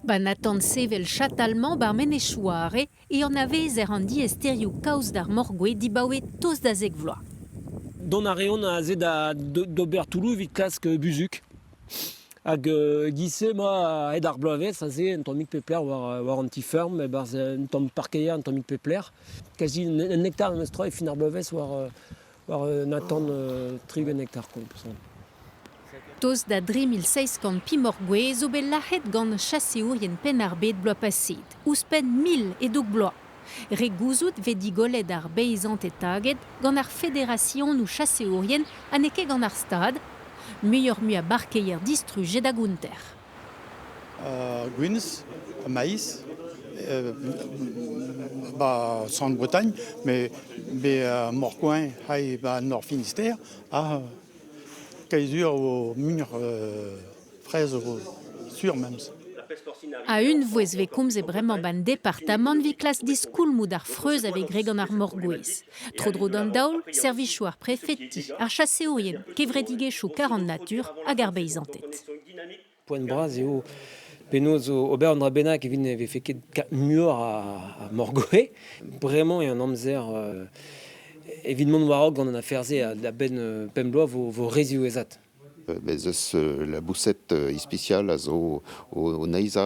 Banatan sevel chat allemand bar menechouare et en avait erandi esteriou kaus d'ar morgwe dibaoe tos da zeg vloa. Don a reon a zed a d'ober Toulouse vit klask buzuk. Hag gise ma ed ar bloavet a ze un tammig pepler war an ti-ferm, e barz un tamm parkeier un tammig pepler. Kazi un hektar an estroi fin ar bloavet war Nathan trig un hektar kon. Tos da 3600 pimorgwe zo bet lahet gant chaseourien pen ar bet bloa paset, ouspen 1000 edok bloa. Re gouzout vedi golet ar beizant et taget gant ar fédération ou chaseourien aneke gant ar stad, meilleur mu a barkeier distruget da gounter. Gwynz, maïs, Centre-Bretagne, mais Morcoing, Nord Finistère, Kaisur au mur fraise sur même. A un voez ve komz e bremañ ban departament vi klas diskoulmout ar freuz avec gant ar morgouez. Trodro d'an daol, servichou ar prefetti, ar chaseourien, kevredigechou 40 natur hag ar beizantet. Poent braz eo penoz ober an dra bennak evit ve feket muor a morgouez. Bremañ e an amzer evidemment warok gant an aferze da ben pembloa vo rezioezat. Bez la boussette ispicial a zo o neiza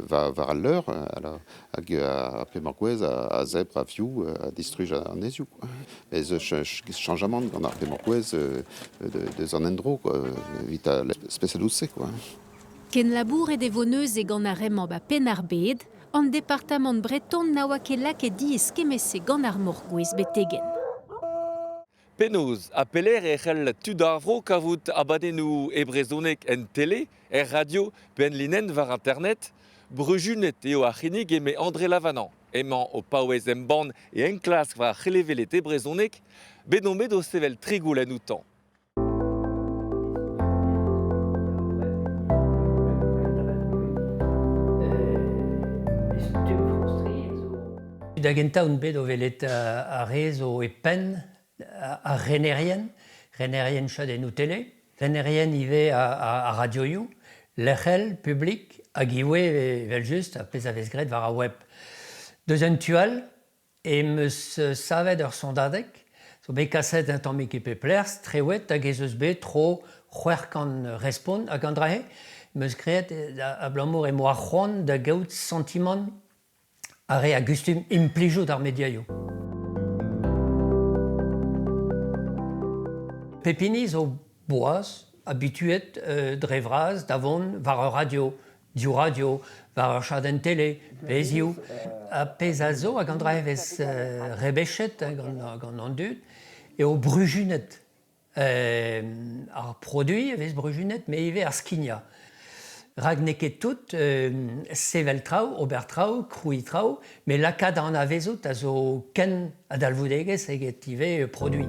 var al leur hag a pemorgouez a zebr a vioù a distruj an ezioù. Bez chanjamant gant ar pemorgouez deus an endro evit a spesadouse. Ken labour e devoneus e gant ar remant ba pen ar bed, an departament breton na oa ket lak e diez kemese gant ar morgouez betegen. Penoz, a peler e c'hell tud ar vro kavout abadennoù e brezonek en tele, radio, pen linen var internet, brujunet eo ar c'hinnig eme André Lavanan, emañ o paouez em ban e en klask var c'helevelet e brezonek, benommet o sevel trigoulenn outan. Da gentaout bet o velet a rezo e pen a renerien chadennoù tele. Renerien ive a radioioù, l'echel publik hag iwe vel just a pez a vez graet war a web. Deus un tual e meus savet ur sondadek, zo bet kaset un tammig e peplerz, trewet hag ez eus bet tro c'hwerkan respon hag an drahe, meus graet a blamour e moa c'hoant da gaout sentiment a re a gustum implijout ar mediaioù. Pepini zo boaz, habituet drevraz davon var ur radio, diou radio, var ur chadenn tele, bezioù. A pez a zo hag an dra evez rebechet gant an dud, eo brujunet. Ar produi evez brujunet, me ive ar skinia. Rag neket tout sevel traoù, ober traoù, kroui traoù, me lakad an avezout a zo ken a dalvoudegez eget ive produi.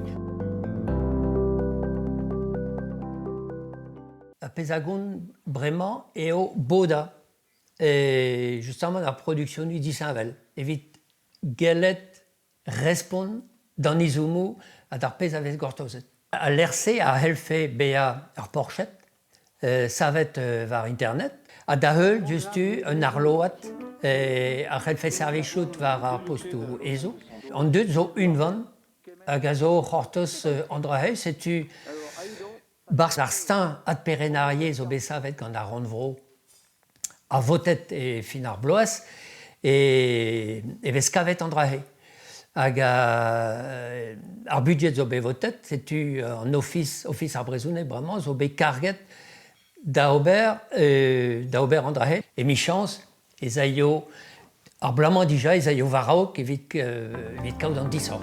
A pezagoun bremañ eo boda, justement ar produktion disavel. Evit gelet respon dan izoumou a d'ar pez a vez gortozet. A lerse a helfe bea ar porchet, savet var internet, a da heul justu un arloat a helfe servichout var ar postou ezo. An deuet zo unvan hag a zo c'hortoz an drahe, setu bars ar steñ ad perenarié zo bet savet gant ar rannvro a votet e fin ar bloaz e vez kavet an drahe. Hag ar budget zo bet votet, setu an office ar brezhounek bremañ zo bet karget da ober an drahe. E michans ez a yo ar blamañ dija ez a yo varaok evit kaout an 10 ans.